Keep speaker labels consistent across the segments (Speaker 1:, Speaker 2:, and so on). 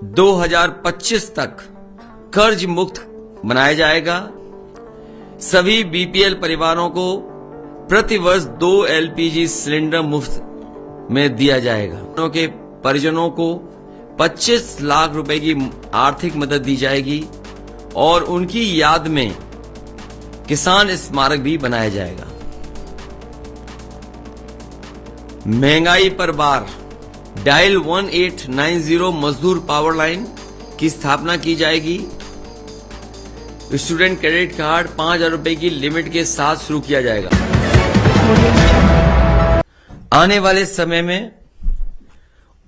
Speaker 1: 2025 तक कर्ज मुक्त बनाया जाएगा। सभी बीपीएल परिवारों को प्रति वर्ष 2 एलपीजी सिलेंडर मुफ्त में दिया जाएगा। उनके परिजनों को 25 लाख रुपए की आर्थिक मदद दी जाएगी और उनकी याद में किसान स्मारक भी बनाया जाएगा। महंगाई पर बार डायल 1890 मजदूर पावर लाइन की स्थापना की जाएगी। स्टूडेंट क्रेडिट कार्ड 5,000 रुपए की लिमिट के साथ शुरू किया जाएगा। आने वाले समय में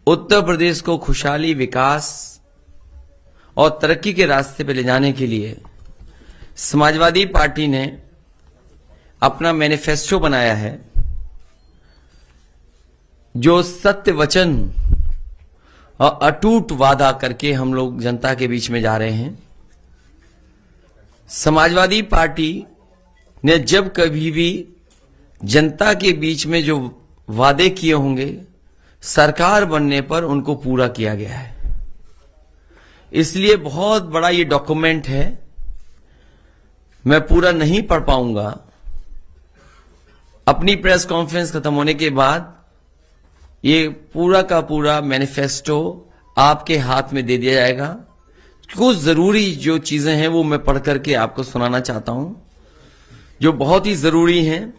Speaker 1: उत्तर प्रदेश को खुशहाली, विकास और तरक्की के रास्ते पर ले जाने के लिए समाजवादी पार्टी ने अपना मैनिफेस्टो बनाया है, जो सत्य वचन और अटूट वादा करके हम लोग जनता के बीच में जा रहे हैं। समाजवादी पार्टी ने जब कभी भी जनता के बीच में जो वादे किए होंगे, सरकार बनने पर उनको पूरा किया गया है। इसलिए बहुत बड़ा ये डॉक्यूमेंट है, मैं पूरा नहीं पढ़ पाऊंगा। अपनी प्रेस कॉन्फ्रेंस खत्म होने के बाद ये पूरा का पूरा मैनिफेस्टो आपके हाथ में दे दिया जाएगा। कुछ जरूरी जो चीजें हैं वो मैं पढ़ करके आपको सुनाना चाहता हूं, जो बहुत ही जरूरी हैं।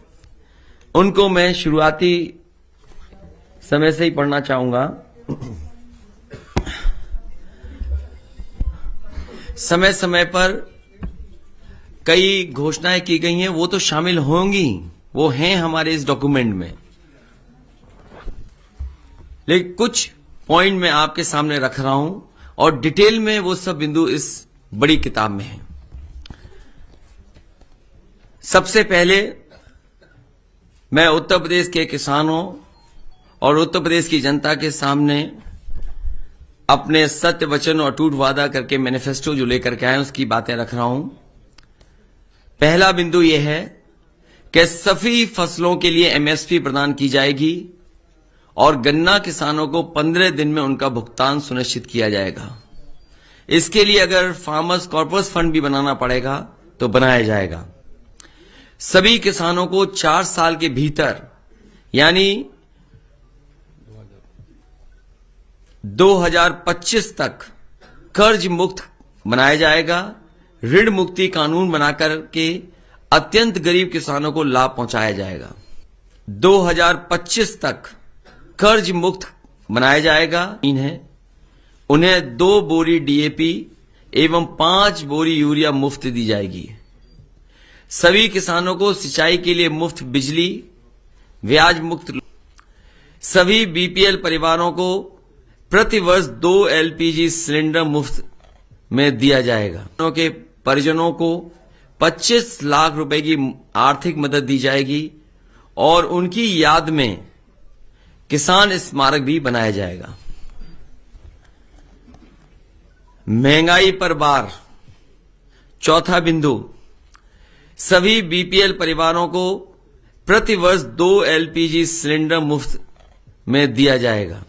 Speaker 1: उनको मैं शुरुआती समय से ही पढ़ना चाहूंगा। समय समय पर कई घोषणाएं की गई हैं, वो तो शामिल होंगी, वो हैं हमारे इस डॉक्यूमेंट में, लेकिन कुछ पॉइंट मैं आपके सामने रख रहा हूं और डिटेल में वो सब बिंदु इस बड़ी किताब में हैं। सबसे पहले मैं उत्तर प्रदेश के किसानों और उत्तर प्रदेश की जनता के सामने अपने सत्य वचन और अटूट वादा करके मैनिफेस्टो जो लेकर के आए उसकी बातें रख रहा हूं। पहला बिंदु यह है कि सभी फसलों के लिए एमएसपी प्रदान की जाएगी और गन्ना किसानों को 15 दिन में उनका भुगतान सुनिश्चित किया जाएगा। इसके लिए अगर फार्मर्स कॉर्पस फंड भी बनाना पड़ेगा तो बनाया जाएगा। सभी किसानों को 4 साल के भीतर यानी 2025 तक कर्ज मुक्त बनाया जाएगा। ऋण मुक्ति कानून बनाकर के अत्यंत गरीब किसानों को लाभ पहुंचाया जाएगा। 2025 तक कर्ज मुक्त बनाया जाएगा। उन्हें 2 बोरी डीएपी एवं 5 बोरी यूरिया मुफ्त दी जाएगी। सभी किसानों को सिंचाई के लिए मुफ्त बिजली, ब्याज मुक्त। सभी बीपीएल परिवारों को प्रति वर्ष 2 एलपीजी सिलेंडर मुफ्त में दिया जाएगा। उनके परिजनों को 25 लाख रुपए की आर्थिक मदद दी जाएगी और उनकी याद में किसान स्मारक भी बनाया जाएगा। महंगाई पर बार चौथा बिंदु, सभी बीपीएल परिवारों को प्रति वर्ष 2 एलपीजी सिलेंडर मुफ्त में दिया जाएगा।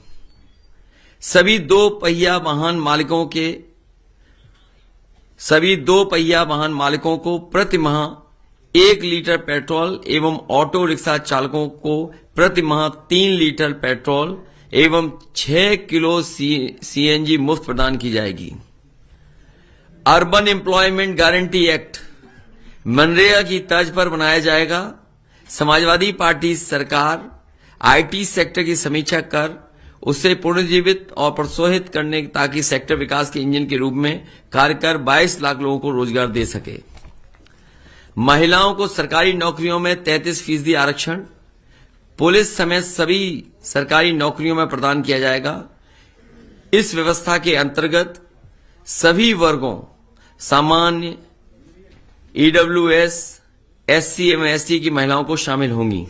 Speaker 1: सभी दो पहिया वाहन मालिकों को प्रति माह 1 लीटर पेट्रोल एवं ऑटो रिक्शा चालकों को प्रति माह 3 लीटर पेट्रोल एवं 6 किलो सीएनजी मुफ्त प्रदान की जाएगी। Urban employment guarantee act MNREGA की तर्ज पर बनाया जाएगा। समाजवादी पार्टी सरकार आईटी सेक्टर की समीक्षा कर उसे पुनर्जीवित और प्रोत्साहित करने ताकि सेक्टर विकास के इंजन के रूप में कार्य कर 22 लाख लोगों को रोजगार दे सके। महिलाओं को सरकारी नौकरियों में 33% आरक्षण पुलिस समेत सभी सरकारी नौकरियों में प्रदान किया जाएगा। इस व्यवस्था के अंतर्गत सभी वर्गों सामान्य, ईडब्ल्यूएस, एससी एवं एसटी की महिलाओं को शामिल होंगी।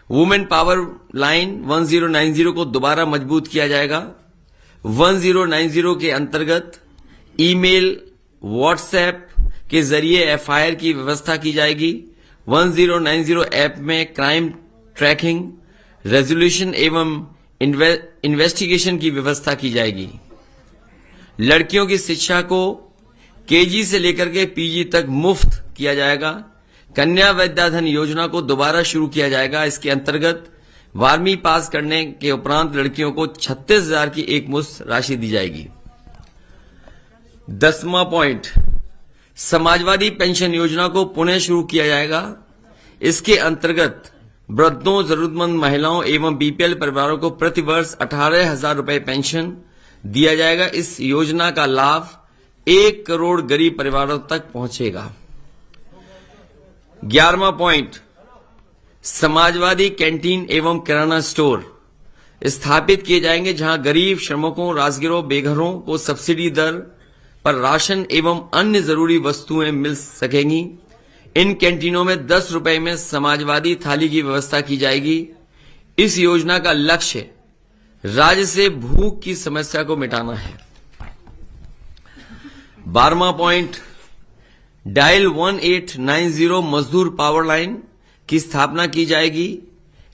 Speaker 1: वुमेन पावर लाइन 1090 को दोबारा मजबूत किया जाएगा। 1090 के अंतर्गत ईमेल, व्हाट्सएप के जरिए एफआईआर की व्यवस्था की जाएगी। 1090 ऐप में क्राइम ट्रैकिंग, रेजोल्यूशन एवं इन्वेस्टिगेशन की व्यवस्था की जाएगी। लड़कियों की शिक्षा को केजी से लेकर के पीजी तक मुफ्त किया जाएगा। कन्या विद्याधन योजना को दोबारा शुरू किया जाएगा। इसके अंतर्गत 12वीं पास करने के उपरांत लड़कियों को 36,000 की एक मुश्त राशि दी जाएगी। 10वां पॉइंट, समाजवादी पेंशन योजना को पुनः शुरू किया जाएगा। इसके अंतर्गत वृद्धों, जरूरतमंद महिलाओं एवं बीपीएल परिवारों को प्रति वर्ष 18,000 रुपए पेंशन दिया जाएगा। इस योजना का लाभ 1 करोड़ गरीब परिवारों तक पहुंचेगा। 11वां पॉइंट, समाजवादी कैंटीन एवं किराना स्टोर स्थापित किए जाएंगे, जहां गरीब, श्रमिकों, राजगिरों, बेघरों को सब्सिडी दर पर राशन एवं अन्य जरूरी वस्तुएं मिल सकेंगी। इन कैंटीनों में 10 रुपए में समाजवादी थाली की व्यवस्था की जाएगी। इस योजना का लक्ष्य राज्य से भूख की समस्या को मिटाना है। 12वां पॉइंट, डायल 1890 मजदूर पावर लाइन की स्थापना की जाएगी।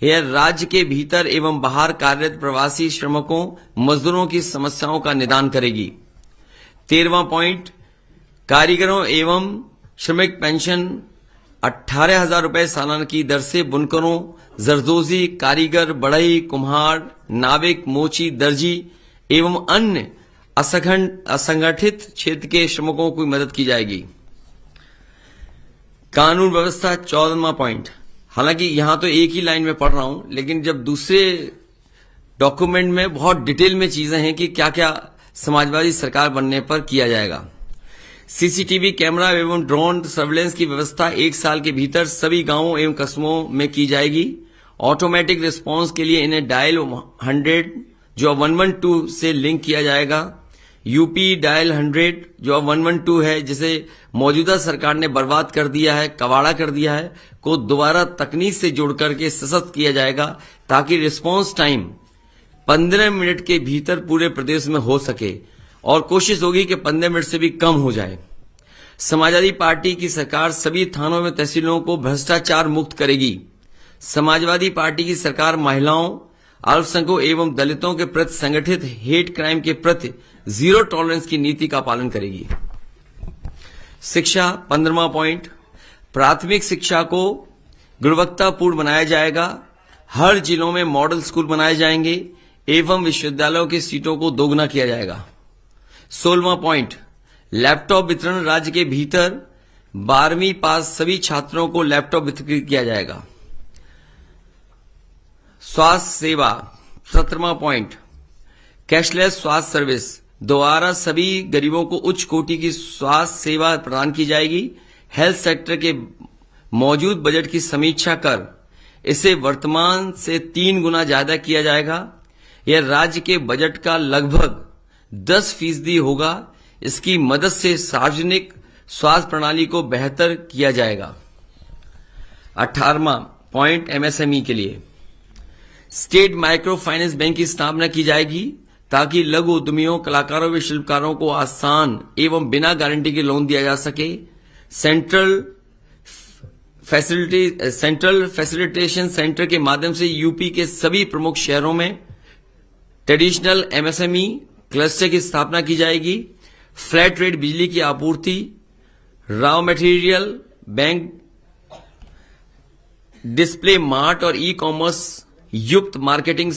Speaker 1: यह राज्य के भीतर एवं बाहर कार्यरत प्रवासी श्रमिकों, मजदूरों की समस्याओं का निदान करेगी। 13वां पॉइंट, कारीगरों एवं श्रमिक पेंशन 18,000 रुपए सालाना की दर से बुनकरों, जरदोजी, कारीगर, बढ़ई, कुम्हार, नाविक, मोची, दर्जी एवं अन्य असंगठित क्षेत्र के श्रमिकों की मदद की जाएगी। कानून व्यवस्था 14वां पॉइंट, हालांकि यहां तो एक ही लाइन में पढ़ रहा हूं, लेकिन जब दूसरे डॉक्यूमेंट में बहुत डिटेल में चीजें हैं कि क्या क्या समाजवादी सरकार बनने पर किया जाएगा। सीसीटीवी कैमरा एवं ड्रोन सर्वेलेंस की व्यवस्था 1 साल के भीतर सभी गांवों एवं कस्बों में की जाएगी। ऑटोमेटिक रिस्पांस के लिए इन्हें डायल 100 जो 112 से लिंक किया जाएगा। यूपी डायल 100 जो 112 है, जिसे मौजूदा सरकार ने बर्बाद कर दिया है, कबाड़ा कर दिया है, को दोबारा तकनीक से जोड़ करके सशक्त किया जाएगा, ताकि रिस्पांस टाइम 15 मिनट के भीतर पूरे प्रदेश में हो सके, और कोशिश होगी कि 15 मिनट से भी कम हो जाए। समाजवादी पार्टी की सरकार सभी थानों में तहसीलों को भ्रष्टाचार मुक्त करेगी। समाजवादी पार्टी की सरकार महिलाओं, अल्पसंख्यकों एवं दलितों के प्रति संगठित हेट क्राइम के प्रति जीरो टॉलरेंस की नीति का पालन करेगी। शिक्षा 15वां पॉइंट, प्राथमिक शिक्षा को गुणवत्तापूर्ण बनाया जाएगा। हर जिलों में मॉडल स्कूल बनाए जाएंगे एवं विश्वविद्यालयों की सीटों को दोगुना किया जाएगा। 16वां पॉइंट, लैपटॉप वितरण राज्य के भीतर 12वीं पास सभी छात्रों को लैपटॉप वितरित किया जाएगा। स्वास्थ्य सेवा 17वां पॉइंट, कैशलेस स्वास्थ्य सर्विस द्वारा सभी गरीबों को उच्च कोटि की स्वास्थ्य सेवा प्रदान की जाएगी। हेल्थ सेक्टर के मौजूद बजट की समीक्षा कर इसे वर्तमान से 3 गुना ज्यादा किया जाएगा। यह राज्य के बजट का लगभग 10% होगा। इसकी मदद से सार्वजनिक स्वास्थ्य प्रणाली को बेहतर किया जाएगा। 18वां पॉइंट, एमएसएमई के लिए स्टेट माइक्रो फाइनेंस बैंक की स्थापना की जाएगी, ताकि लघु उद्यमियों, कलाकारों व शिल्पकारों को आसान एवं बिना गारंटी के लोन दिया जा सके। सेंट्रल फैसिलिटेशन सेंटर के माध्यम से यूपी के सभी प्रमुख शहरों में ट्रेडिशनल एमएसएमई क्लस्टर की स्थापना की जाएगी। फ्लैट रेट बिजली की आपूर्ति, raw material bank, display mart और ई कॉमर्स युक्त मार्केटिंग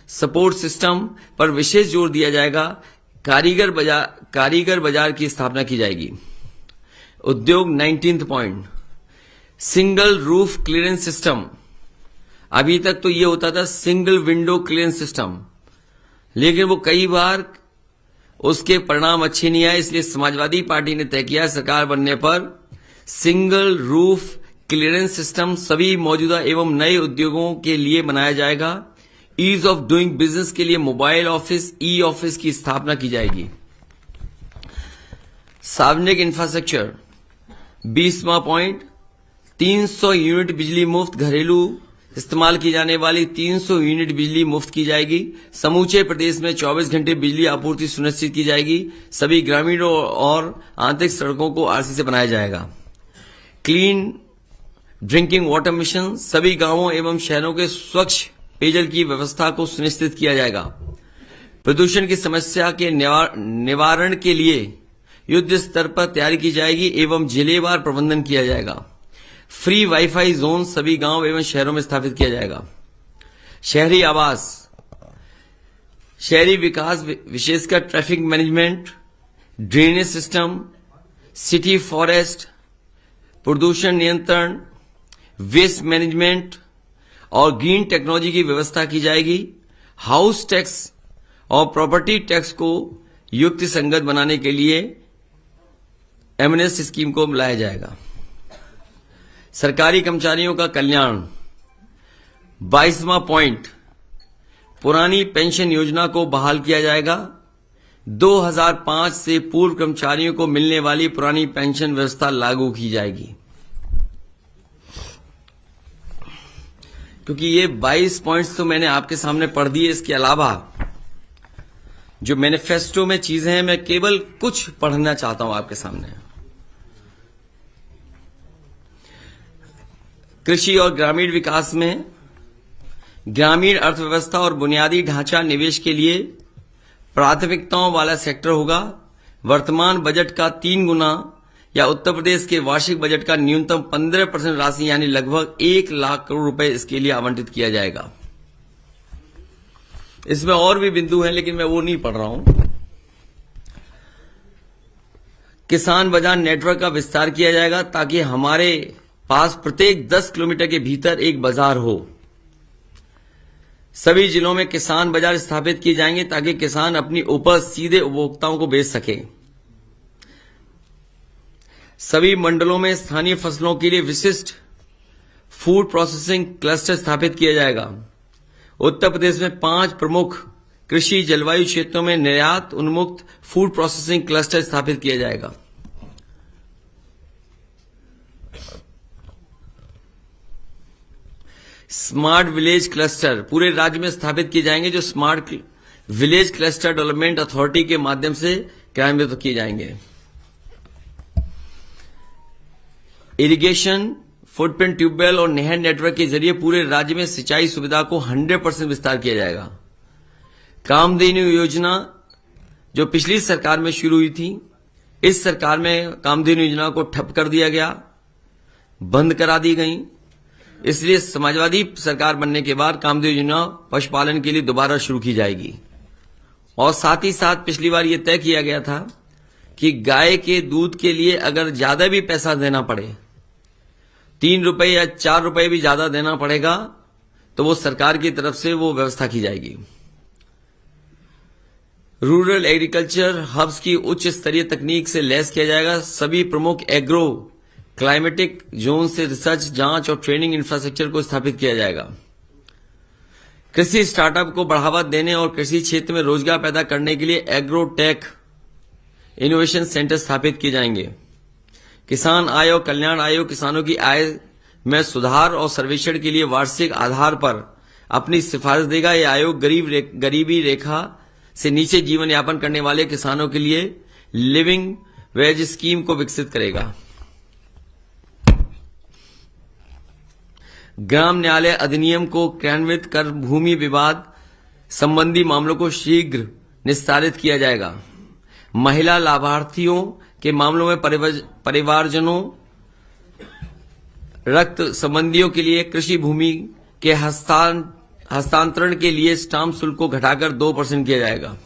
Speaker 1: सपोर्ट सिस्टम पर विशेष जोर दिया जाएगा। कारीगर बाजार की स्थापना की जाएगी। उद्योग 19th point, single roof clearance system. अभी तक तो यह होता था सिंगल विंडो क्लियरेंस सिस्टम, लेकिन वो कई बार उसके परिणाम अच्छे नहीं आए, इसलिए समाजवादी पार्टी ने तय किया सरकार बनने पर सिंगल रूफ क्लियरेंस सिस्टम सभी मौजूदा एवं नए उद्योगों के लिए बनाया जाएगा। ईज ऑफ डूइंग बिजनेस के लिए मोबाइल ऑफिस, ई ऑफिस की स्थापना की जाएगी। सार्वजनिक इंफ्रास्ट्रक्चर 20वां पॉइंट, 300 यूनिट बिजली मुफ्त, घरेलू इस्तेमाल की जाने वाली 300 यूनिट बिजली मुफ्त की जाएगी। समूचे प्रदेश में 24 घंटे बिजली आपूर्ति सुनिश्चित की जाएगी। सभी ग्रामीण और आंतरिक सड़कों को आरसी से बनाया जाएगा। क्लीन ड्रिंकिंग वाटर मिशन, सभी गांवों एवं शहरों के स्वच्छ पेयजल की व्यवस्था को सुनिश्चित किया जाएगा। प्रदूषण की समस्या के निवारण के लिए युद्ध स्तर पर तैयारी की जाएगी एवं जिलेवार प्रबंधन किया जाएगा। फ्री वाईफाई जोन सभी गांव एवं शहरों में स्थापित किया जाएगा। शहरी आवास, शहरी विकास विशेषकर traffic management, drainage system, city forest, प्रदूषण नियंत्रण, वेस्ट मैनेजमेंट और ग्रीन टेक्नोलॉजी की व्यवस्था की जाएगी। हाउस टैक्स और प्रॉपर्टी टैक्स को युक्ति संगत बनाने के लिए एमनेस्ट स्कीम को लाया जाएगा। सरकारी कर्मचारियों का कल्याण, 22वां पॉइंट, पुरानी पेंशन योजना को बहाल किया जाएगा। 2005 से पूर्व कर्मचारियों को मिलने वाली पुरानी पेंशन व्यवस्था लागू की जाएगी। क्योंकि ये 22 पॉइंट्स तो मैंने आपके सामने पढ़ दिए, इसके अलावा जो मैनिफेस्टो में चीजें हैं मैं केवल कुछ पढ़ना चाहता हूं आपके सामने। कृषि और ग्रामीण विकास में ग्रामीण अर्थव्यवस्था और बुनियादी ढांचा निवेश के लिए प्राथमिकताओं वाला सेक्टर होगा। वर्तमान बजट का 3 गुना या उत्तर प्रदेश के वार्षिक बजट का न्यूनतम 15% राशि यानी लगभग 1 लाख करोड़ रुपए इसके लिए आवंटित किया जाएगा। इसमें और भी बिंदु हैं लेकिन मैं वो नहीं पढ़ रहा हूं। किसान बाजार नेटवर्क का विस्तार किया जाएगा ताकि हमारे पास प्रत्येक 10 किलोमीटर के भीतर एक बाजार हो। सभी जिलों में किसान बाजार स्थापित किए जाएंगे ताकि किसान अपनी उपज सीधे उपभोक्ताओं को बेच सके। सभी मंडलों में स्थानीय फसलों के लिए विशिष्ट फूड प्रोसेसिंग क्लस्टर स्थापित किया जाएगा। उत्तर प्रदेश में 5 प्रमुख कृषि जलवायु क्षेत्रों में निर्यात उन्मुक्त फूड प्रोसेसिंग क्लस्टर स्थापित किया जाएगा। स्मार्ट विलेज क्लस्टर पूरे राज्य में स्थापित किए जाएंगे, जो smart village cluster development authority के माध्यम से क्रियान्वित किए जाएंगे। इरिगेशन, फुटप्रिंट ट्यूबवेल और नहर नेटवर्क के जरिए पूरे राज्य में सिंचाई सुविधा को 100% विस्तार किया जाएगा। कामधेनु योजना जो पिछली सरकार में शुरू हुई थी, इस सरकार में कामधेनु योजना को ठप कर दिया गया, बंद करा दी गई। इसलिए समाजवादी सरकार बनने के बाद कामधेनु योजना पशुपालन के लिए दोबारा शुरू की जाएगी। और साथ ही साथ पिछली बार यह तय किया गया था कि गाय के दूध के लिए अगर ज्यादा भी पैसा देना पड़े, 3 रुपए या 4 रुपए भी ज्यादा देना पड़ेगा, तो वो सरकार की तरफ से वो व्यवस्था की जाएगी। रूरल एग्रीकल्चर हब्स की उच्च स्तरीय तकनीक से लैस किया जाएगा। सभी प्रमुख एग्रो क्लाइमेटिक जोन से रिसर्च, जांच और ट्रेनिंग इंफ्रास्ट्रक्चर को स्थापित किया जाएगा। कृषि स्टार्टअप को बढ़ावा देने और कृषि क्षेत्र में रोजगार पैदा करने के लिए एग्रोटेक इनोवेशन सेंटर स्थापित किए जाएंगे। किसान आय और कल्याण आयोग किसानों की आय में सुधार और सर्वेक्षण के लिए वार्षिक आधार पर अपनी सिफारिश देगा। यह आयोग गरीबी रेखा से नीचे जीवन यापन करने वाले किसानों के लिए लिविंग वेज स्कीम को विकसित करेगा। ग्राम न्यायालय अधिनियम को क्रियान्वित कर भूमि विवाद संबंधी मामलों को शीघ्र निस्तारित किया जाएगा। महिला लाभार्थियों के मामलों में परिवारजनों, रक्त संबंधियों के लिए कृषि भूमि के हस्तांतरण के लिए स्टाम्प शुल्क को घटाकर 2% किया जाएगा।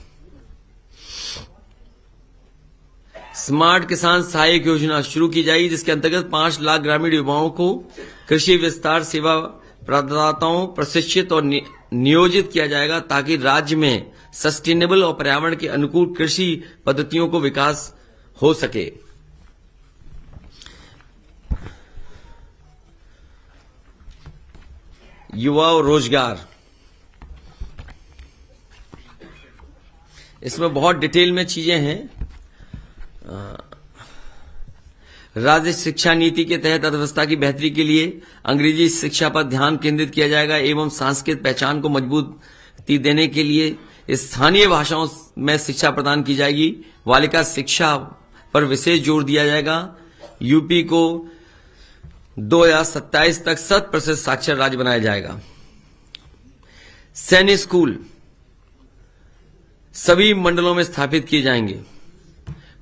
Speaker 1: स्मार्ट किसान सहायक योजना शुरू की जाएगी, जिसके अंतर्गत 5 लाख ग्रामीण युवाओं को कृषि विस्तार सेवा प्रदाताओं प्रशिक्षित और नियोजित किया जाएगा ताकि राज्य में सस्टेनेबल और पर्यावरण के अनुकूल कृषि पद्धतियों को विकास हो सके। युवा और रोजगार, इसमें बहुत डिटेल में चीजें हैं। राज्य शिक्षा नीति के तहत अर्थव्यवस्था की बेहतरी के लिए अंग्रेजी शिक्षा पर ध्यान केंद्रित किया जाएगा एवं सांस्कृतिक पहचान को मजबूती देने के लिए स्थानीय भाषाओं में शिक्षा प्रदान की जाएगी। बालिका शिक्षा पर विशेष जोर दिया जाएगा। यूपी को 2027 तक 100% साक्षर राज्य बनाया जाएगा। सैनिक स्कूल सभी मंडलों में स्थापित किए जाएंगे।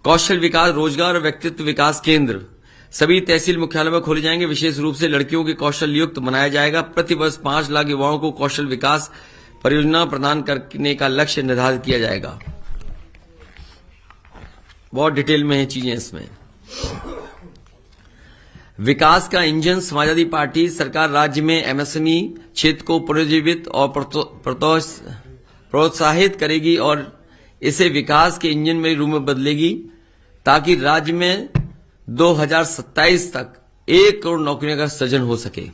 Speaker 1: कौशल विकास, रोजगार और व्यक्तित्व विकास केंद्र सभी तहसील मुख्यालयों में खोले जाएंगे। विशेष रूप से लड़कियों के कौशल युक्त बनाया जाएगा। प्रति वर्ष 5 लाख युवाओं को कौशल विकास परियोजना प्रदान करने का लक्ष्य निर्धारित किया जाएगा। बहुत डिटेल में है चीजें इसमें। विकास का इंजन समाजवादी पार्टी सरकार राज्य में एमएसएमई क्षेत्र को पुनर्जीवित और प्रोत्साहित करेगी और इसे विकास के इंजन में रूप में बदलेगी, ताकि राज्य में 2027 तक 1 करोड़ नौकरियों का सृजन हो सके।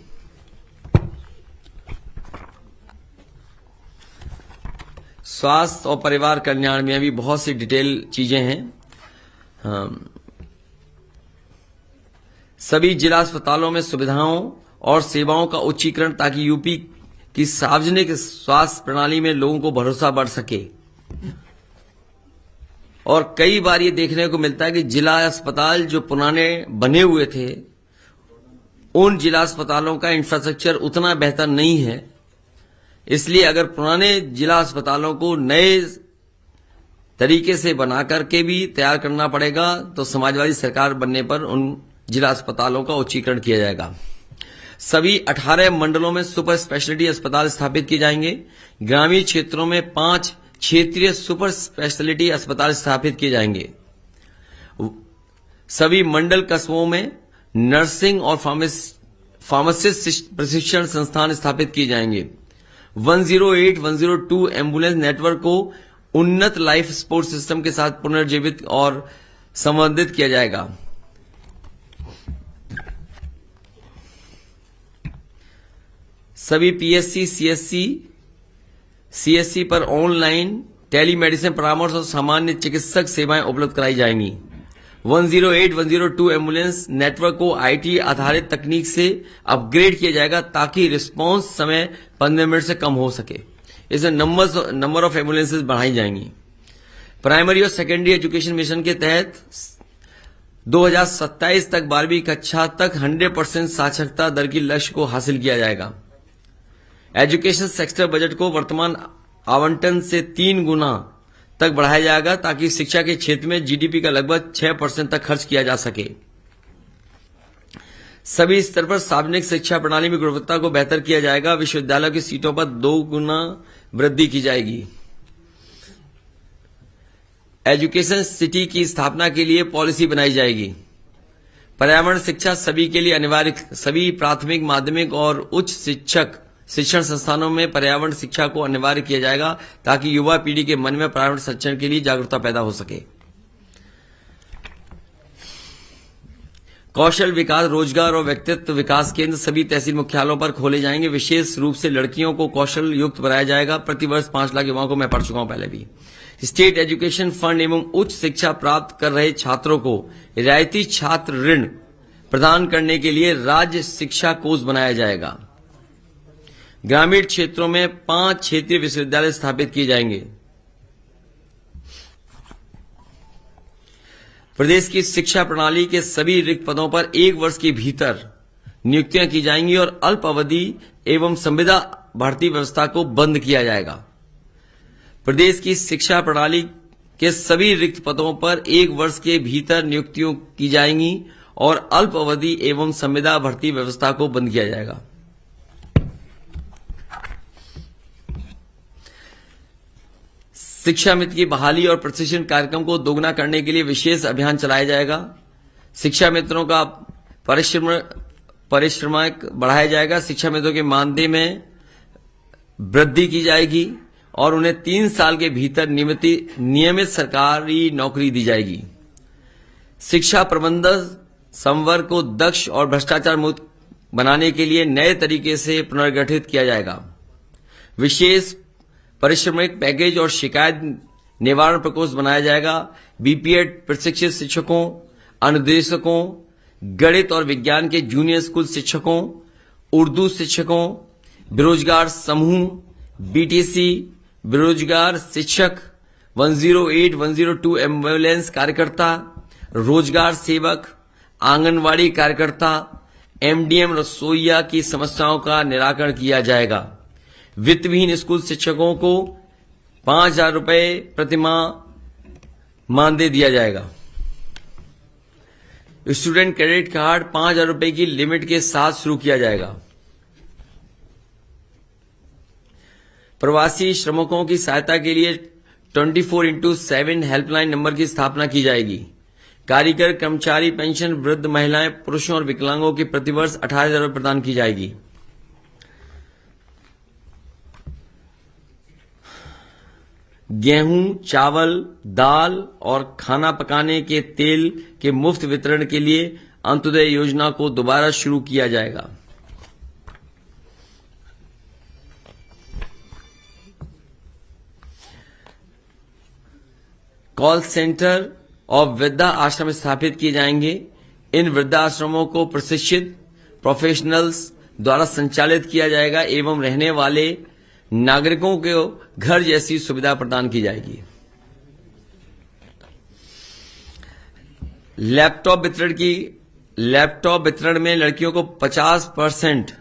Speaker 1: स्वास्थ्य और परिवार कल्याण में भी बहुत सी डिटेल चीजें हैं। सभी जिला अस्पतालों में सुविधाओं और सेवाओं का उच्चीकरण, ताकि यूपी की सार्वजनिक स्वास्थ्य प्रणाली में लोगों को भरोसा बढ़ सके। और कई बार ये देखने को मिलता है कि जिला अस्पताल जो पुराने बने हुए थे, उन जिला अस्पतालों का इंफ्रास्ट्रक्चर उतना बेहतर नहीं है। इसलिए अगर पुराने जिला अस्पतालों को नए तरीके से बना करके भी तैयार करना पड़ेगा, तो समाजवादी सरकार बनने पर उन जिला अस्पतालों का उच्चीकरण किया जाएगा। सभी 18 मंडलों में सुपर स्पेशलिटी अस्पताल स्थापित किए जाएंगे। ग्रामीण क्षेत्रों में 5 क्षेत्रीय सुपर स्पेशलिटी अस्पताल स्थापित किए जाएंगे। सभी मंडल कस्बों में नर्सिंग और फार्मासिस्ट प्रशिक्षण संस्थान स्थापित किए जाएंगे। 108, 102 एम्बुलेंस नेटवर्क को उन्नत लाइफ सपोर्ट सिस्टम के साथ पुनर्जीवित और संवर्धित किया जाएगा। सभी पीएससी, सीएससी पर ऑनलाइन टेलीमेडिसिन परामर्श और सामान्य चिकित्सक सेवाएं उपलब्ध कराई जाएंगी। 108, 102 एम्बुलेंस नेटवर्क को आईटी आधारित तकनीक से अपग्रेड किया जाएगा, ताकि रिस्पांस समय 15 मिनट से कम हो सके। इसमें नंबर ऑफ एम्बुलेंसेज बढ़ाई जाएंगी। प्राइमरी और सेकेंडरी एजुकेशन मिशन के तहत 2027 तक 12वीं कक्षा तक 100% साक्षरता दर की लक्ष्य को हासिल किया जाएगा। एजुकेशन सेक्टर बजट को वर्तमान आवंटन से 3 गुना तक बढ़ाया जाएगा, ताकि शिक्षा के क्षेत्र में जीडीपी का लगभग 6% तक खर्च किया जा सके। सभी स्तर पर सार्वजनिक शिक्षा प्रणाली में गुणवत्ता को बेहतर किया जाएगा। विश्वविद्यालय की सीटों पर 2 गुना वृद्धि की जाएगी। एजुकेशन सिटी की स्थापना के लिए पॉलिसी बनाई जाएगी। पर्यावरण शिक्षा सभी के लिए अनिवार्य। सभी प्राथमिक, माध्यमिक और उच्च शिक्षण संस्थानों में पर्यावरण शिक्षा को अनिवार्य किया जाएगा, ताकि युवा पीढ़ी के मन में पर्यावरण संरक्षण के लिए जागरूकता पैदा हो सके। कौशल विकास, रोजगार और व्यक्तित्व विकास केंद्र सभी तहसील मुख्यालयों पर खोले जाएंगे। विशेष रूप से लड़कियों को कौशल युक्त बनाया जाएगा। प्रतिवर्ष 5 लाख युवाओं को, मैं पढ़ चुका हूं पहले भी। स्टेट एजुकेशन फंड एवं उच्च शिक्षा प्राप्त कर रहे छात्रों को रियायती छात्र ऋण प्रदान करने के लिए राज्य शिक्षा कोष बनाया जाएगा। ग्रामीण क्षेत्रों में 5 क्षेत्रीय विश्वविद्यालय स्थापित किए जाएंगे। प्रदेश की शिक्षा प्रणाली के सभी रिक्त पदों पर 1 वर्ष के भीतर नियुक्तियां की जाएंगी और अल्प अवधि एवं संविदा भर्ती व्यवस्था को बंद किया जाएगा। प्रदेश की शिक्षा प्रणाली के सभी रिक्त पदों पर 1 वर्ष के भीतर नियुक्तियों की जाएंगी और अल्प अवधि एवं संविदा भर्ती व्यवस्था को बंद किया जाएगा। शिक्षा मित्र की बहाली और प्रशिक्षण कार्यक्रम को दोगुना करने के लिए विशेष अभियान चलाया जाएगा। शिक्षा मित्रों का परिश्रम बढ़ाया जाएगा। शिक्षा मित्रों के मानदेय में वृद्धि की जाएगी और उन्हें 3 साल के भीतर नियमित सरकारी नौकरी दी जाएगी। शिक्षा प्रबंधन संवर्ग को दक्ष और भ्रष्टाचार मुक्त बनाने के लिए नए तरीके से पुनर्गठित किया जाएगा। विशेष परिश्रमिक पैकेज और शिकायत निवारण प्रकोष्ठ बनाया जाएगा। बीपीएड प्रशिक्षित शिक्षकों, अनुदेशकों, गणित और विज्ञान के जूनियर स्कूल शिक्षकों, उर्दू शिक्षकों, बेरोजगार समूह, बीटीसी, बेरोजगार शिक्षक, 108, 102 एम्बुलेंस कार्यकर्ता, रोजगार सेवक, आंगनवाड़ी कार्यकर्ता, एमडीएम रसोइया की समस्याओं का निराकरण किया जाएगा। वित्तविहीन स्कूल शिक्षकों को 5,000 रुपए प्रतिमाह मानदेय दिया जाएगा। स्टूडेंट क्रेडिट कार्ड 5,000 रुपए की लिमिट के साथ शुरू किया जाएगा। प्रवासी श्रमिकों की सहायता के लिए 24/7 हेल्पलाइन नंबर की स्थापना की जाएगी। कारीगर, कर्मचारी पेंशन, वृद्ध महिलाएं, पुरुषों और विकलांगों की प्रतिवर्ष 18,000 रुपए प्रदान की जाएगी। गेहूं, चावल, दाल और खाना पकाने के तेल के मुफ्त वितरण के लिए अंत्योदय योजना को दोबारा शुरू किया जाएगा। कॉल सेंटर और वृद्धा आश्रम स्थापित किए जाएंगे। इन वृद्धाश्रमों को प्रशिक्षित प्रोफेशनल्स द्वारा संचालित किया जाएगा एवं रहने वाले नागरिकों को घर जैसी सुविधा प्रदान की जाएगी। लैपटॉप वितरण में लड़कियों को 50%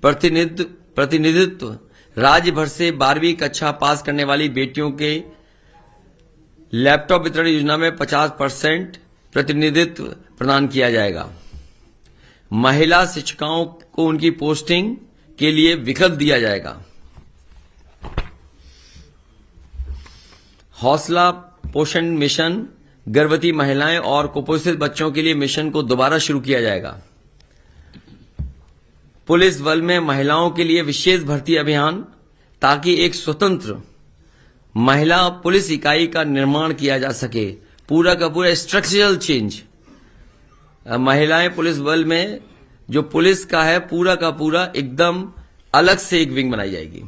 Speaker 1: प्रतिनिधित्व, राज्य भर से 12वीं कक्षा पास करने वाली बेटियों के लैपटॉप वितरण योजना में 50% प्रतिनिधित्व प्रदान किया जाएगा। महिला शिक्षिकाओं को उनकी पोस्टिंग के लिए विकल्प दिया जाएगा। हौसला पोषण मिशन, गर्भवती महिलाएं और कुपोषित बच्चों के लिए मिशन को दोबारा शुरू किया जाएगा। पुलिस बल में महिलाओं के लिए विशेष भर्ती अभियान, ताकि एक स्वतंत्र महिला पुलिस इकाई का निर्माण किया जा सके। पूरा का पूरा स्ट्रक्चरल चेंज। महिलाएं पुलिस बल में जो पुलिस का है पूरा का पूरा एकदम अलग से एक विंग बनाई जाएगी।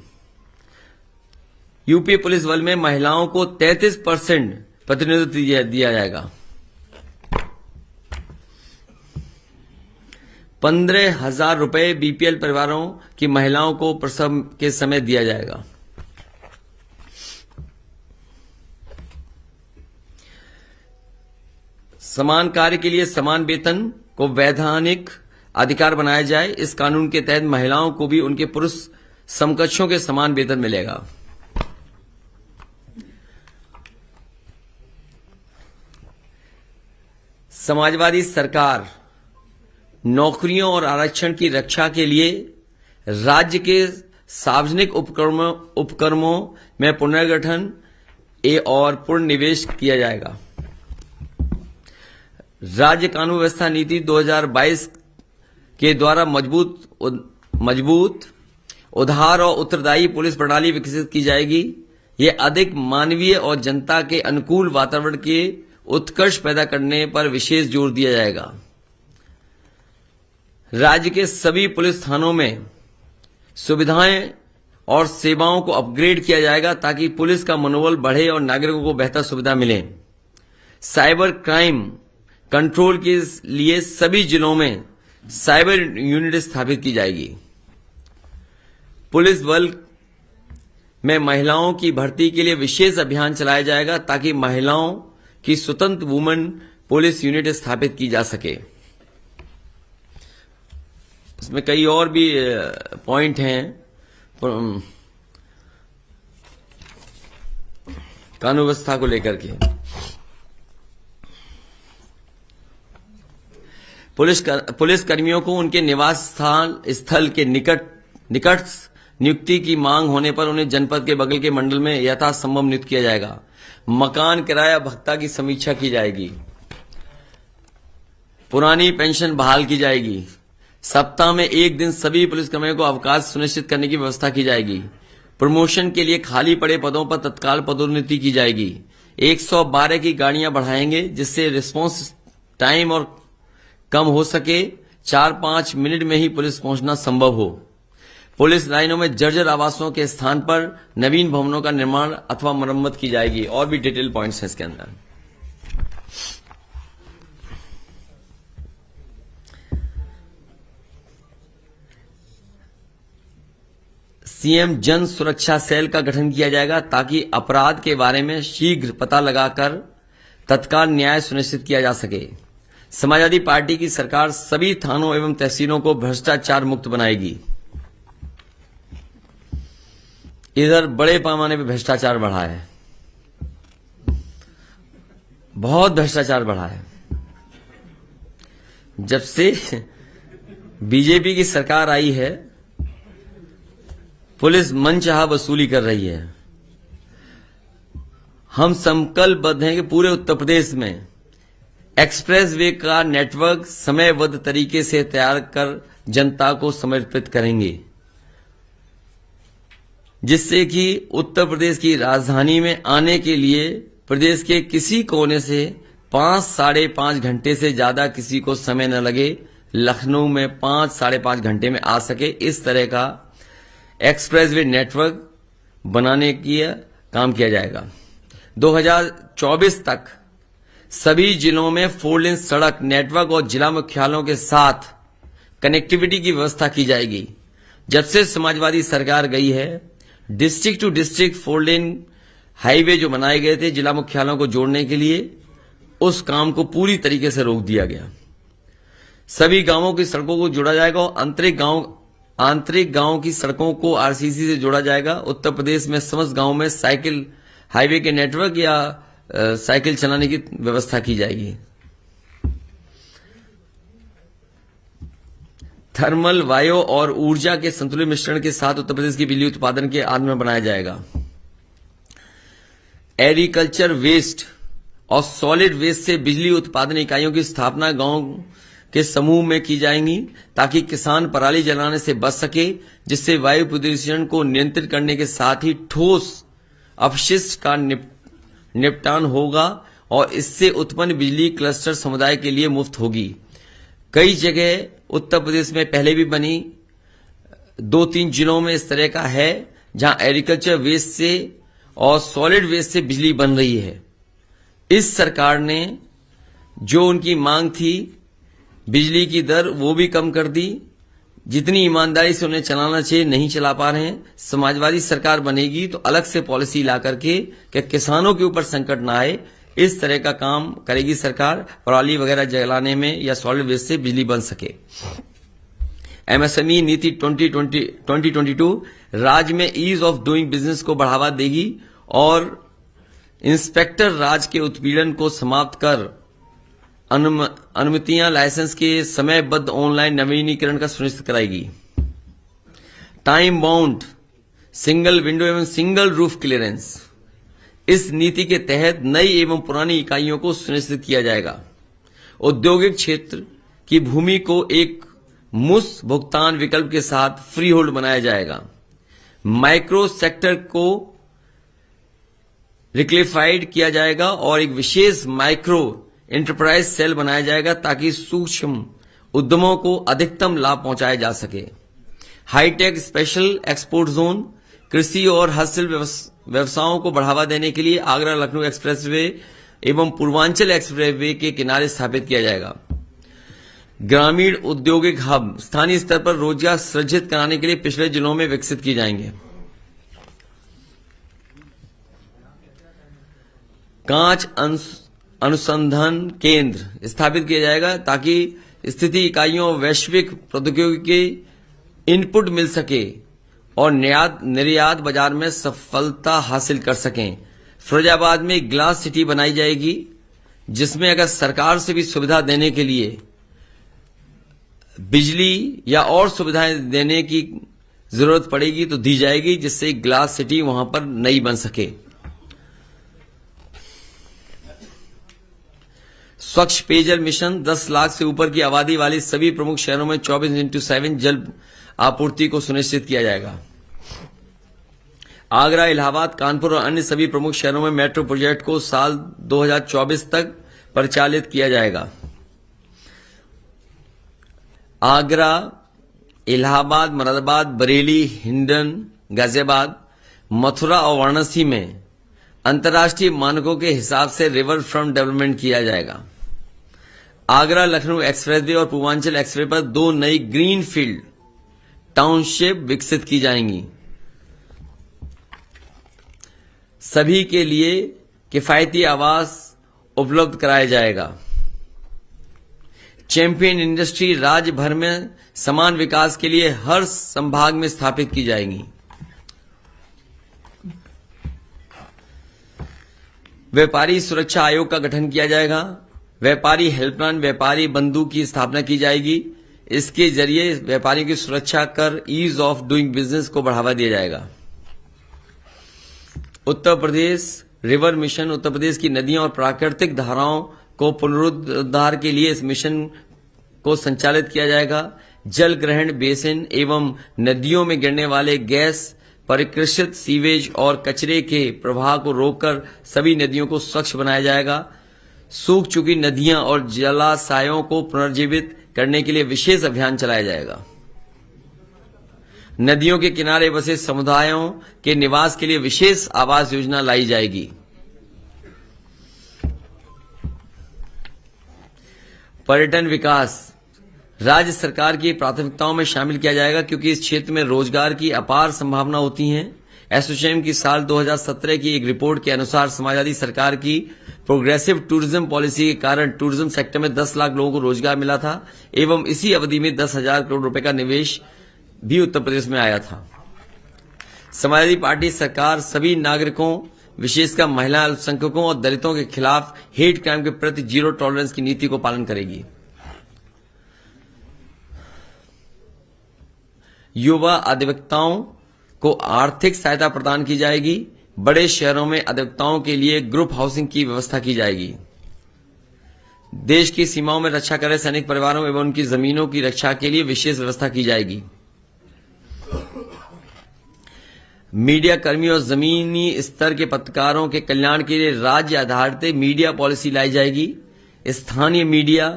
Speaker 1: यूपी पुलिस बल में महिलाओं को 33% प्रतिनिधित्व दिया जाएगा। 15,000 रुपए बीपीएल परिवारों की महिलाओं को प्रसव के समय दिया जाएगा। समान कार्य के लिए समान वेतन को वैधानिक अधिकार बनाया जाए। इस कानून के तहत महिलाओं को भी उनके पुरुष समकक्षों के समान वेतन मिलेगा। समाजवादी सरकार नौकरियों और आरक्षण की रक्षा के लिए राज्य के सार्वजनिक उपक्रमों में पुनर्गठन और पुनर्निवेश किया जाएगा। राज्य कानून व्यवस्था नीति 2022 के द्वारा मजबूत, उदार और उत्तरदायी पुलिस प्रणाली विकसित की जाएगी। यह अधिक मानवीय और जनता के अनुकूल वातावरण के उत्कर्ष पैदा करने पर विशेष जोर दिया जाएगा। राज्य के सभी पुलिस थानों में सुविधाएं और सेवाओं को अपग्रेड किया जाएगा ताकि पुलिस का मनोबल बढ़े और नागरिकों को बेहतर सुविधा मिले। साइबर क्राइम कंट्रोल के लिए सभी जिलों में साइबर यूनिट स्थापित की जाएगी। पुलिस बल में महिलाओं की भर्ती के लिए विशेष अभियान चलाया जाएगा ताकि महिलाओं की स्वतंत्र वुमेन पुलिस यूनिट स्थापित की जा सके। इसमें कई और भी पॉइंट हैं कानून व्यवस्था को लेकर के। पुलिस कर्मियों को उनके निवास स्थल के निकट नियुक्ति की मांग होने पर उन्हें जनपद के बगल के मंडल में यथासंभव नियुक्त किया जाएगा। मकान किराया भत्ता की समीक्षा की जाएगी। पुरानी पेंशन बहाल की जाएगी। सप्ताह में एक दिन सभी पुलिसकर्मियों को अवकाश सुनिश्चित करने की व्यवस्था की जाएगी। प्रमोशन के लिए खाली पड़े पदों पर तत्काल पदोन्नति की जाएगी। 112 की गाड़ियां बढ़ाएंगे जिससे रिस्पांस टाइम और कम हो सके। 4-5 मिनट में ही पुलिस पहुंचना संभव हो। पुलिस लाइनों में जर्जर आवासों के स्थान पर नवीन भवनों का निर्माण अथवा मरम्मत की जाएगी। और भी डिटेल पॉइंट्स हैं इसके अंदर। सीएम जन सुरक्षा सेल का गठन किया जाएगा ताकि अपराध के बारे में शीघ्र पता लगाकर तत्काल न्याय सुनिश्चित किया जा सके। समाजवादी पार्टी की सरकार सभी थानों एवं तहसीलों को भ्रष्टाचार मुक्त बनाएगी। इधर बड़े पैमाने पे भ्रष्टाचार बढ़ा है, बहुत भ्रष्टाचार बढ़ा है। जब से बीजेपी की सरकार आई है, पुलिस मनचाहा वसूली कर रही है। हम संकल्पबद्ध हैं कि पूरे उत्तर प्रदेश में एक्सप्रेसवे का नेटवर्क समयबद्ध तरीके से तैयार कर जनता को समर्पित करेंगे, जिससे कि उत्तर प्रदेश की राजधानी में आने के लिए प्रदेश के किसी कोने से 5 साढ़े 5 घंटे से ज्यादा किसी को समय न लगे, लखनऊ में 5 साढ़े 5 घंटे में आ सके, इस तरह का एक्सप्रेसवे नेटवर्क बनाने की काम किया जाएगा। 2024 तक सभी जिलों में 4 लेन सड़क नेटवर्क और जिला मुख्यालयों के साथ कनेक्टिविटी की व्यवस्था की जाएगी। जब से समाजवादी सरकार गई है, district to district 4 lane highway जो बनाए गए थे जिला मुख्यालयों को जोड़ने के लिए, उस काम को पूरी तरीके से रोक दिया गया। सभी गांवों की सड़कों को जोड़ा जाएगा और आंतरिक गांव की सड़कों को आरसीसी से जोड़ा जाएगा। उत्तर प्रदेश में समस्त गांवों में साइकिल हाईवे के नेटवर्क या साइकिल चलाने की व्यवस्था की जाएगी। थर्मल, वायु और ऊर्जा के संतुलित मिश्रण के साथ उत्तर प्रदेश की बिजली उत्पादन के आत्म बनाया जाएगा। एग्रीकल्चर वेस्ट और सॉलिड वेस्ट से बिजली उत्पादन इकाइयों की स्थापना गांव के समूह में की जाएंगी, ताकि किसान पराली जलाने से बच सके, जिससे वायु प्रदूषण को नियंत्रित करने के साथ ही ठोस अपशिष्ट का निपटान होगा और इससे उत्पन्न बिजली क्लस्टर समुदाय के लिए मुफ्त होगी। कई जगह उत्तर प्रदेश में पहले भी बनी, 2-3 जिलों में इस तरह का है जहां एग्रीकल्चर वेस्ट से और सॉलिड वेस्ट से बिजली बन रही है। इस सरकार ने जो उनकी मांग थी बिजली की दर, वो भी कम कर दी। जितनी ईमानदारी से उन्हें चलाना चाहिए नहीं चला पा रहे हैं। समाजवादी सरकार बनेगी तो अलग से पॉलिसी ला करके कि किसानों के ऊपर संकट ना आए, इस तरह का काम करेगी सरकार। पराली वगैरह जलाने में या सॉलिड वेस्ट से बिजली बन सके। एमएसएमई नीति 2022 राज्य में ईज ऑफ डूइंग बिजनेस को बढ़ावा देगी और इंस्पेक्टर राज के उत्पीड़न को समाप्त कर अनुमतियां लाइसेंस के समयबद्ध ऑनलाइन नवीनीकरण का सुनिश्चित कराएगी। टाइम बाउंड सिंगल विंडो एवं सिंगल रूफ क्लियरेंस, इस नीति के तहत नई एवं पुरानी इकाइयों को सुनिश्चित किया जाएगा। औद्योगिक क्षेत्र की भूमि को एक मुफ्त भुगतान विकल्प के साथ फ्री होल्ड बनाया जाएगा। माइक्रो सेक्टर को रिक्लेफाइड किया जाएगा और एक विशेष माइक्रो एंटरप्राइज सेल बनाया जाएगा, ताकि सूक्ष्म उद्यमों को अधिकतम लाभ पहुंचाया जा सके। हाईटेक स्पेशल एक्सपोर्ट जोन कृषि और हस्तशिल्प व्यवसायों को बढ़ावा देने के लिए आगरा लखनऊ एक्सप्रेसवे एवं पूर्वांचल एक्सप्रेसवे के किनारे स्थापित किया जाएगा। ग्रामीण औद्योगिक हब स्थानीय स्तर पर रोजगार सृजित कराने के लिए पिछड़े जिलों में विकसित किए जाएंगे। कांच अनुसंधान केंद्र स्थापित किया जाएगा, ताकि स्थिति इकाइयों और वैश्विक प्रौद्योगिकी इनपुट मिल सके और निर्यात बाजार में सफलता हासिल कर सकें। फिरोजाबाद में ग्लास सिटी बनाई जाएगी, जिसमें अगर सरकार से भी सुविधा देने के लिए बिजली या और सुविधाएं देने की जरूरत पड़ेगी तो दी जाएगी, जिससे ग्लास सिटी वहां पर नई बन सके। स्वच्छ पेयजल मिशन 10 लाख से ऊपर की आबादी वाली सभी प्रमुख शहरों में 24/7 जल आपूर्ति को सुनिश्चित किया जाएगा। आगरा, इलाहाबाद, कानपुर और अन्य सभी प्रमुख शहरों में मेट्रो प्रोजेक्ट को साल 2024 तक परिचालित किया जाएगा। आगरा, इलाहाबाद, मुरादाबाद, बरेली, हिंडन, गाजियाबाद, मथुरा और वाराणसी में अंतर्राष्ट्रीय मानकों के हिसाब से रिवर फ्रंट डेवलपमेंट किया जाएगा। आगरा लखनऊ एक्सप्रेसवे और पूर्वांचल एक्सप्रेसवे पर 2 नई ग्रीन फील्ड टाउनशिप विकसित की जाएंगी। सभी के लिए किफायती आवास उपलब्ध कराया जाएगा। चैंपियन इंडस्ट्री राज्य भर में समान विकास के लिए हर संभाग में स्थापित की जाएगी। व्यापारी सुरक्षा आयोग का गठन किया जाएगा। व्यापारी हेल्पलाइन व्यापारी बंधु की स्थापना की जाएगी। इसके जरिए व्यापारियों की सुरक्षा कर ईज ऑफ डूइंग बिजनेस को बढ़ावा दिया जाएगा। उत्तर प्रदेश रिवर मिशन, उत्तर प्रदेश की नदियों और प्राकृतिक धाराओं को पुनरुद्धार के लिए इस मिशन को संचालित किया जाएगा। जल ग्रहण बेसिन एवं नदियों में गिरने वाले गैस परिकृषित सीवेज और कचरे के प्रवाह को रोककर सभी नदियों को स्वच्छ बनाया जाएगा। सूख चुकी नदियां और जलाशयों को पुनर्जीवित करने के लिए विशेष अभियान चलाया जाएगा। नदियों के किनारे बसे समुदायों के निवास के लिए विशेष आवास योजना लाई जाएगी। पर्यटन विकास राज्य सरकार की प्राथमिकताओं में शामिल किया जाएगा, क्योंकि इस क्षेत्र में रोजगार की अपार संभावना होती है। एसोचैम की साल 2017 की एक रिपोर्ट के अनुसार समाजवादी सरकार की प्रोग्रेसिव टूरिज्म पॉलिसी के कारण टूरिज्म सेक्टर में 10 लाख लोगों को रोजगार मिला था एवं इसी अवधि में 10,000 करोड़ रुपए का निवेश भी उत्तर प्रदेश में आया था। समाजवादी पार्टी सरकार सभी नागरिकों, विशेषकर महिला, अल्पसंख्यकों और दलितों के खिलाफ हेट क्राइम के प्रति जीरो टॉलरेंस की नीति को पालन करेगी। युवा अधिवक्ताओं को आर्थिक सहायता प्रदान की जाएगी। बड़े शहरों में अधिवक्ताओं के लिए ग्रुप हाउसिंग की व्यवस्था की जाएगी। देश की सीमाओं में रक्षा कर रहे सैनिक परिवारों एवं उनकी जमीनों की रक्षा के लिए विशेष व्यवस्था की जाएगी। मीडिया कर्मी और जमीनी स्तर के पत्रकारों के कल्याण के लिए राज्य आधारित मीडिया पॉलिसी लाई जाएगी। स्थानीय मीडिया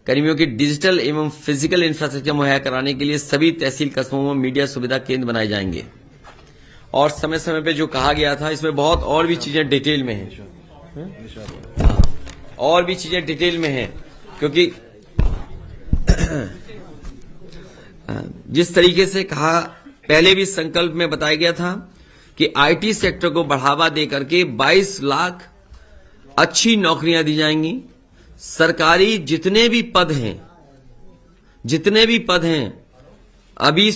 Speaker 1: कर्मियों की डिजिटल एवं फिजिकल इंफ्रास्ट्रक्चर मुहैया कराने के लिए सभी तहसील कस्बों में मीडिया सुविधा केंद्र बनाए जाएंगे। और समय समय पे जो कहा गया था, इसमें बहुत और भी चीजें डिटेल में हैं, और भी चीजें डिटेल में हैं, क्योंकि जिस तरीके से कहा, पहले भी संकल्प में बताया गया था कि आईटी सेक्टर को बढ़ावा देकर के 22 लाख अच्छी नौकरियां दी जाएंगी। सरकारी जितने भी पद हैं, अभी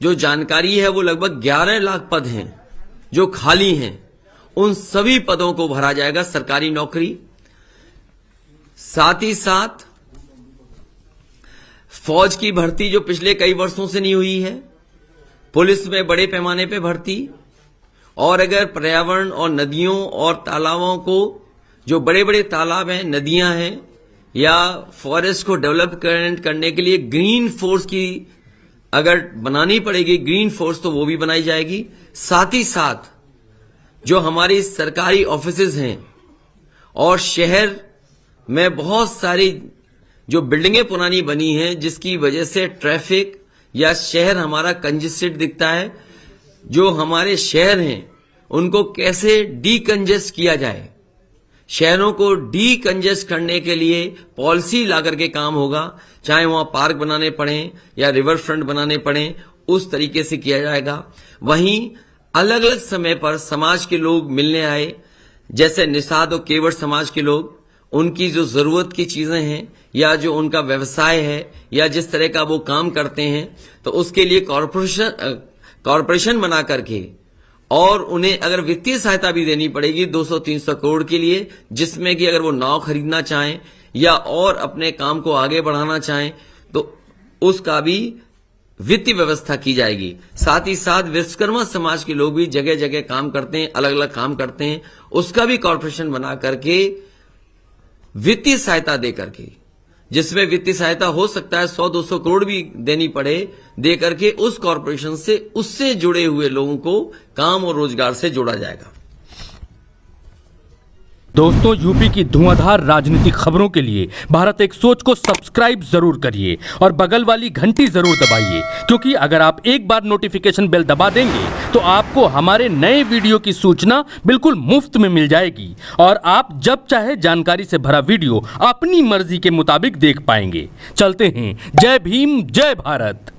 Speaker 1: जो जानकारी है वो लगभग 11 लाख पद हैं जो खाली हैं। उन सभी पदों को भरा जाएगा, सरकारी नौकरी। साथ ही साथ फौज की भर्ती जो पिछले कई वर्षों से नहीं हुई है, पुलिस में बड़े पैमाने पे भर्ती, और अगर पर्यावरण और नदियों और तालाबों को, जो बड़े बड़े तालाब हैं, नदियां हैं, या फॉरेस्ट को डेवलपमेंट करने के लिए ग्रीन फोर्स की अगर बनानी पड़ेगी, ग्रीन फोर्स, तो वो भी बनाई जाएगी। साथ ही साथ जो हमारी सरकारी ऑफिसेज हैं और शहर में बहुत सारी जो बिल्डिंगें पुरानी बनी हैं, जिसकी वजह से ट्रैफिक या शहर हमारा कंजेस्टेड दिखता है, जो हमारे शहर हैं उनको कैसे डीकंजेस्ट किया जाए, शहरों को डीकंजेस्ट करने के लिए पॉलिसी ला करके काम होगा। चाहे वहां पार्क बनाने पड़े या रिवर फ्रंट बनाने पड़े, उस तरीके से किया जाएगा। वहीं अलग अलग समय पर समाज के लोग मिलने आए, जैसे निषाद और केवट समाज के लोग, उनकी जो जरूरत की चीजें हैं या जो उनका व्यवसाय है या जिस तरह का वो काम करते हैं, तो उसके लिए कॉरपोरेशन बना करके, और उन्हें अगर वित्तीय सहायता भी देनी पड़ेगी 200-300 करोड़ के लिए, जिसमें कि अगर वो नाव खरीदना चाहें या और अपने काम को आगे बढ़ाना चाहें तो उसका भी वित्तीय व्यवस्था की जाएगी। साथ ही साथ विश्वकर्मा समाज के लोग भी जगह जगह काम करते हैं, अलग अलग काम करते हैं, उसका भी कॉरपोरेशन बना करके वित्तीय सहायता दे करके, जिसमें वित्तीय सहायता हो सकता है 100-200 करोड़ भी देनी पड़े, दे करके उस कॉरपोरेशन से उससे जुड़े हुए लोगों को काम और रोजगार से जोड़ा जाएगा।
Speaker 2: दोस्तों, यूपी की धुआंधार राजनीतिक खबरों के लिए भारत एक सोच को सब्सक्राइब जरूर करिए और बगल वाली घंटी जरूर दबाइए, क्योंकि अगर आप एक बार नोटिफिकेशन बेल दबा देंगे तो आपको हमारे नए वीडियो की सूचना बिल्कुल मुफ्त में मिल जाएगी और आप जब चाहे जानकारी से भरा वीडियो अपनी मर्जी के मुताबिक देख पाएंगे। चलते हैं। जय भीम, जय भारत।